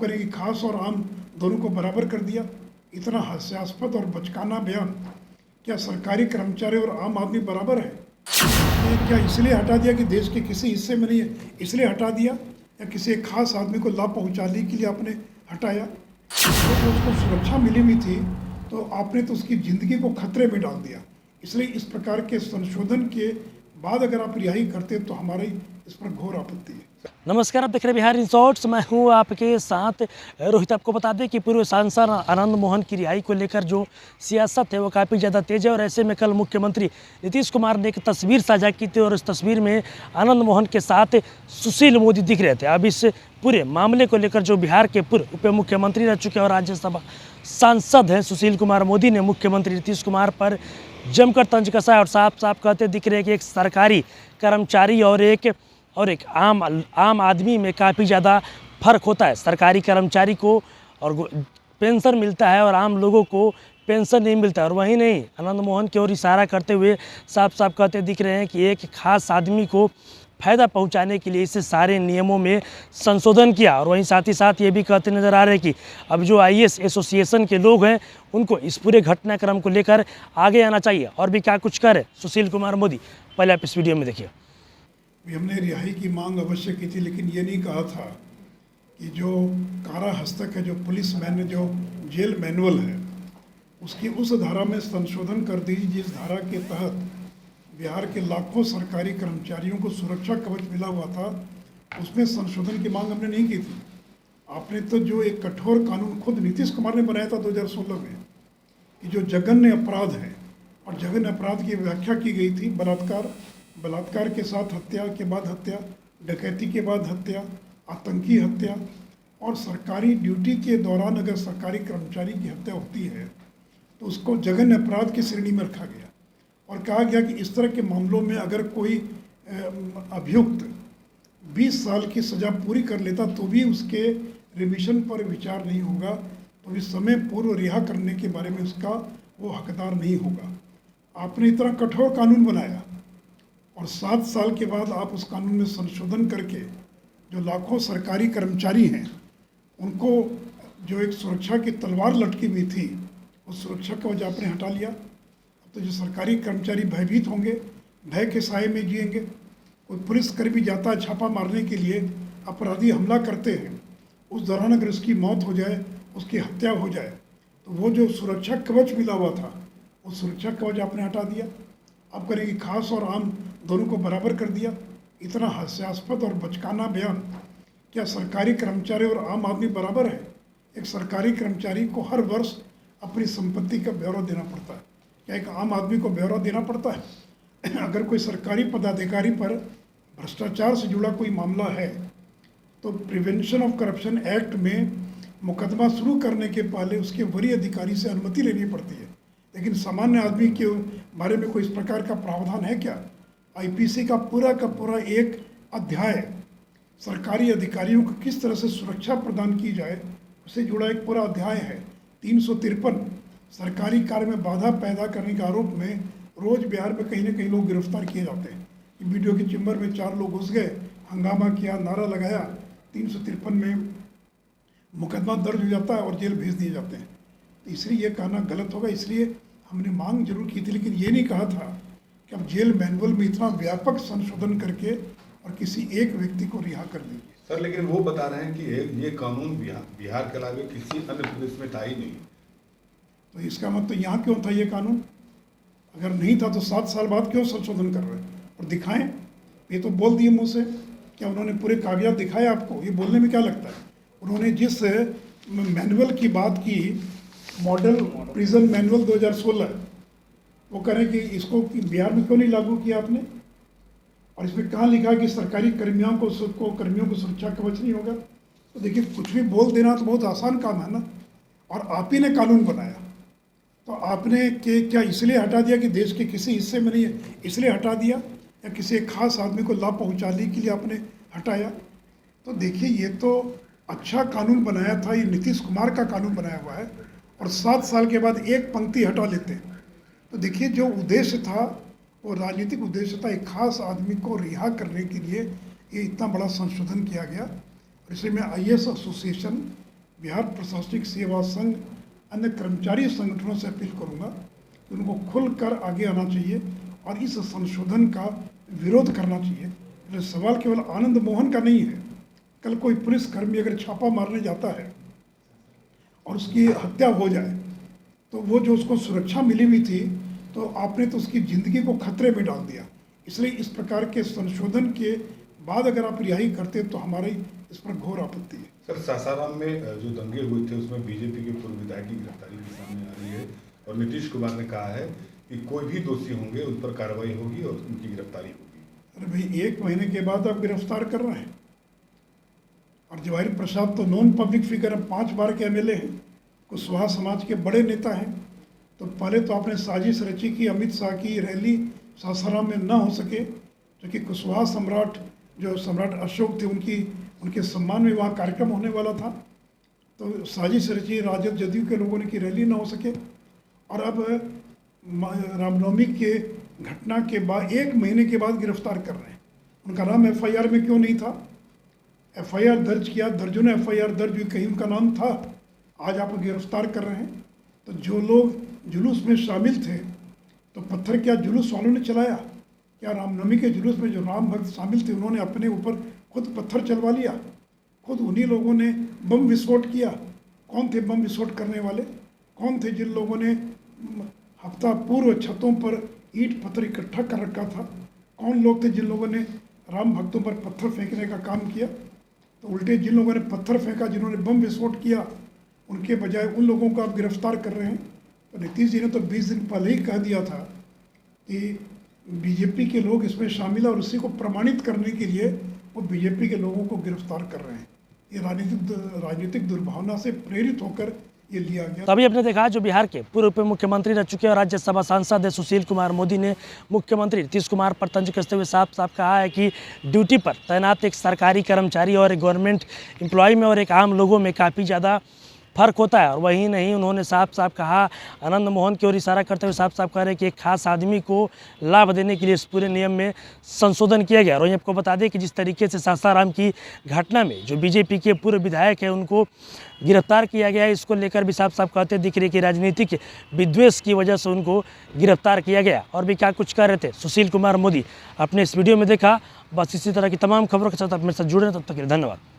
करें कि खास और आम दोनों को बराबर कर दिया। इतना हास्यास्पद और बचकाना बयान। क्या सरकारी कर्मचारी और आम आदमी बराबर है? ये क्या इसलिए हटा दिया कि देश के किसी हिस्से में नहीं है इसलिए हटा दिया, या किसी एक खास आदमी को लाभ पहुंचाने के लिए आपने हटाया? तो उसको सुरक्षा मिली हुई थी तो आपने तो उसकी ज़िंदगी को खतरे में डाल दिया। इसलिए इस प्रकार के संशोधन के बाद अगर आप रिहाई करते तो हमारी इस पर घोर आपत्ति है। नमस्कार, आप देख रहे हैं बिहार रिजॉर्ट्स। मैं हूं आपके साथ रोहित। आपको बता दें कि पूर्व सांसद आनंद मोहन की रिहाई को लेकर जो सियासत है वो काफ़ी ज़्यादा तेज है और ऐसे में कल मुख्यमंत्री नीतीश कुमार ने एक तस्वीर साझा की थी और इस तस्वीर में आनंद मोहन के साथ सुशील मोदी दिख रहे थे। अब इस पूरे मामले को लेकर जो बिहार के पूर्व उप मुख्यमंत्री रह चुके और राज्यसभा सांसद हैं सुशील कुमार मोदी ने मुख्यमंत्री नीतीश कुमार पर जमकर तंज कसा है और साफ साफ कहते दिख रहे हैं कि एक सरकारी कर्मचारी और एक आम आदमी में काफ़ी ज़्यादा फ़र्क होता है। सरकारी कर्मचारी को और पेंशन मिलता है और आम लोगों को पेंशन नहीं मिलता है। और वहीं नहीं, आनंद मोहन की ओर इशारा करते हुए साफ साफ कहते दिख रहे हैं कि एक खास आदमी को फ़ायदा पहुंचाने के लिए इस सारे नियमों में संशोधन किया। और वहीं साथ ही साथ ये भी कहते नज़र आ रहे हैं कि अब जो IAS एसोसिएशन के लोग हैं उनको इस पूरे घटनाक्रम को लेकर आगे आना चाहिए। और भी क्या कुछ करे सुशील कुमार मोदी, पहले आप इस वीडियो में देखिए। हमने रिहाई की मांग अवश्य की थी, लेकिन ये नहीं कहा था कि जो कारा हस्तक है, जो पुलिस मैन जो जेल मैनुअल है, उसकी उस धारा में संशोधन कर दीजिए जिस धारा के तहत बिहार के लाखों सरकारी कर्मचारियों को सुरक्षा कवच मिला हुआ था, उसमें संशोधन की मांग हमने नहीं की थी। आपने तो जो एक कठोर कानून खुद नीतीश कुमार ने बनाया था 2016 में कि जो जघन्य अपराध है, और जघन्य अपराध की व्याख्या की गई थी बलात्कार के साथ हत्या के बाद हत्या, डकैती के बाद हत्या, आतंकी हत्या, और सरकारी ड्यूटी के दौरान अगर सरकारी कर्मचारी की हत्या होती है तो उसको जघन्य अपराध की श्रेणी में रखा गया। और कहा गया कि इस तरह के मामलों में अगर कोई अभियुक्त 20 साल की सज़ा पूरी कर लेता तो भी उसके रिमिशन पर विचार नहीं होगा, तो इस समय पूर्व रिहा करने के बारे में उसका वो हकदार नहीं होगा। आपने इतना कठोर कानून बनाया और 7 साल के बाद आप उस कानून में संशोधन करके जो लाखों सरकारी कर्मचारी हैं उनको जो एक सुरक्षा की तलवार लटकी हुई थी उस सुरक्षा का वजह आपने हटा लिया। अब तो जो सरकारी कर्मचारी भयभीत होंगे, भय के साए में जिएंगे। कोई पुलिसकर्मी जाता है छापा मारने के लिए, अपराधी हमला करते हैं, उस दौरान अगर उसकी मौत हो जाए, उसकी हत्या हो जाए, तो वो जो सुरक्षा कवच मिला हुआ था उस सुरक्षा कवच आपने हटा दिया। अब करेंगे खास और आम दोनों को बराबर कर दिया। इतना हास्यास्पद और बचकाना बयान। क्या सरकारी कर्मचारी और आम आदमी बराबर है? एक सरकारी कर्मचारी को हर वर्ष अपनी संपत्ति का ब्यौरा देना पड़ता है, क्या एक आम आदमी को ब्यौरा देना पड़ता है? अगर कोई सरकारी पदाधिकारी पर भ्रष्टाचार से जुड़ा कोई मामला है तो प्रिवेंशन ऑफ करप्शन एक्ट में मुकदमा शुरू करने के पहले उसके वरीय अधिकारी से अनुमति लेनी पड़ती है, लेकिन सामान्य आदमी के बारे में कोई इस प्रकार का प्रावधान है क्या? IPC का पूरा एक अध्याय सरकारी अधिकारियों को किस तरह से सुरक्षा प्रदान की जाए उससे जुड़ा एक पूरा अध्याय है। 353 सरकारी कार्य में बाधा पैदा करने के आरोप में रोज़ बिहार में कहीं ना कहीं लोग गिरफ्तार किए जाते हैं। वीडियो के चैम्बर में 4 लोग घुस गए, हंगामा किया, नारा लगाया, 353 में मुकदमा दर्ज हो जाता है और जेल भेज दिए जाते हैं। तो इसलिए ये कहना गलत होगा। इसलिए हमने मांग जरूर की थी, लेकिन ये नहीं कहा था कि अब जेल मैनुअल में इतना व्यापक संशोधन करके और किसी एक व्यक्ति को रिहा कर देंगे। सर, लेकिन वो बता रहे हैं कि ये कानून बिहार के अलावा किसी अन्य प्रदेश में था ही नहीं। तो इसका मतलब यहाँ क्यों था ये कानून? अगर नहीं था तो 7 साल बाद क्यों संशोधन कर रहे हैं? और दिखाएं, ये तो बोल दिए मुँह से। क्या उन्होंने पूरे कागजात दिखाए आपको? ये बोलने में क्या लगता है? उन्होंने जिस मैनुअल की बात की, मॉडल प्रिजन मैनुअल 2016, वो कह रहे हैं कि इसको बिहार में क्यों नहीं लागू किया आपने? और इसमें कहाँ लिखा कि सरकारी कर्मियों को सुरक्षा कवच नहीं होगा? तो देखिए, कुछ भी बोल देना तो बहुत आसान काम है ना। और आप ही ने कानून बनाया, तो आपने क्या इसलिए हटा दिया कि देश के किसी हिस्से में नहीं है इसलिए हटा दिया, या किसी एक खास आदमी को लाभ पहुँचाने के लिए आपने हटाया? तो देखिए, ये तो अच्छा कानून बनाया था, ये नीतीश कुमार का कानून बनाया हुआ है, और 7 साल के बाद एक पंक्ति हटा लेते हैं। तो देखिए, जो उद्देश्य था वो राजनीतिक उद्देश्य था, एक खास आदमी को रिहा करने के लिए ये इतना बड़ा संशोधन किया गया। और इसलिए मैं IAS एसोसिएशन बिहार प्रशासनिक सेवा संघ अन्य कर्मचारी संगठनों से अपील करूंगा कि उनको खुलकर आगे आना चाहिए और इस संशोधन का विरोध करना चाहिए। तो सवाल केवल आनंद मोहन का नहीं है। कल कोई पुलिसकर्मी अगर छापा मारने जाता है और उसकी हत्या हो जाए तो वो जो उसको सुरक्षा मिली हुई थी तो आपने तो उसकी ज़िंदगी को खतरे में डाल दिया। इसलिए इस प्रकार के संशोधन के बाद अगर आप रिहाई करते तो हमारी इस पर घोर आपत्ति है। सर, सासाराम में जो दंगे हुए थे उसमें बीजेपी के पूर्व विधायक की गिरफ्तारी भी सामने आ रही है और नीतीश कुमार ने कहा है कि कोई भी दोषी होंगे उन पर कार्रवाई होगी और उनकी गिरफ्तारी होगी। अरे भाई, 1 महीने के बाद आप गिरफ्तार कर रहे हैं। और जवाहर प्रसाद तो नॉन पब्लिक फिगर है, 5 बार के एमएलए हैं, कुशवाहा समाज के बड़े नेता हैं। तो पहले तो आपने साजिश रची कि अमित शाह की रैली सासाराम में ना हो सके, क्योंकि कुशवाहा सम्राट जो सम्राट अशोक थे उनके सम्मान में वहाँ कार्यक्रम होने वाला था। तो साजिश रची राजद जदयू के लोगों ने कि रैली ना हो सके। और अब रामनवमी के घटना के बाद 1 महीने के बाद गिरफ्तार कर रहे हैं। उनका नाम एफआईआर में क्यों नहीं था? एफआईआर दर्ज किया, दर्जनों एफआईआर दर्ज हुई, कहीं उनका नाम था। आज आप गिरफ्तार कर रहे हैं। तो जो लोग जुलूस में शामिल थे तो पत्थर क्या जुलूस वालों ने चलाया? क्या रामनवमी के जुलूस में जो राम भक्त शामिल थे उन्होंने अपने ऊपर खुद पत्थर चलवा लिया? खुद उन्हीं लोगों ने बम विस्फोट किया। कौन थे बम विस्फोट करने वाले? कौन थे जिन लोगों ने हफ्ता पूर्व छतों पर ईंट पत्थर इकट्ठा कर रखा था? कौन लोग थे जिन लोगों ने राम भक्तों पर पत्थर फेंकने का काम किया? तो उल्टे जिन लोगों ने पत्थर फेंका, जिन्होंने बम विस्फोट किया, उनके बजाय उन लोगों को आप गिरफ्तार कर रहे हैं। तो नीतीश जी ने तो 20 दिन पहले ही कह दिया था कि बीजेपी के लोग इसमें शामिल है और उसी को प्रमाणित करने के लिए वो बीजेपी के लोगों को गिरफ्तार कर रहे हैं। ये राजनीतिक दुर्भावना से प्रेरित होकर ये लिया गया। तो अभी आपने देखा जो बिहार के पूर्व उप मुख्यमंत्री रह चुके और राज्यसभा सांसद है सुशील कुमार मोदी ने मुख्यमंत्री नीतीश कुमार पर तंज कसते हुए साफ साफ कहा है कि ड्यूटी पर तैनात एक सरकारी कर्मचारी और एक गवर्नमेंट एम्प्लॉय में और एक आम लोगों में काफ़ी ज़्यादा फ़र्क होता है। और वहीं नहीं, उन्होंने साफ साफ कहा, आनंद मोहन की ओर इशारा करते हुए साफ साफ कह रहे हैं कि एक खास आदमी को लाभ देने के लिए इस पूरे नियम में संशोधन किया गया। और वहीं आपको बता दें कि जिस तरीके से सासाराम की घटना में जो बीजेपी के पूर्व विधायक है उनको गिरफ्तार किया गया है, इसको लेकर भी साफ साफ कहते दिख रहे कि राजनीतिक विद्वेष की वजह से उनको गिरफ्तार किया गया। और भी क्या कुछ कह रहे थे सुशील कुमार मोदी अपने इस वीडियो में देखा। बस इसी तरह की तमाम खबरों के साथ आप मेरे साथ जुड़े रहें। तब तक के लिए धन्यवाद।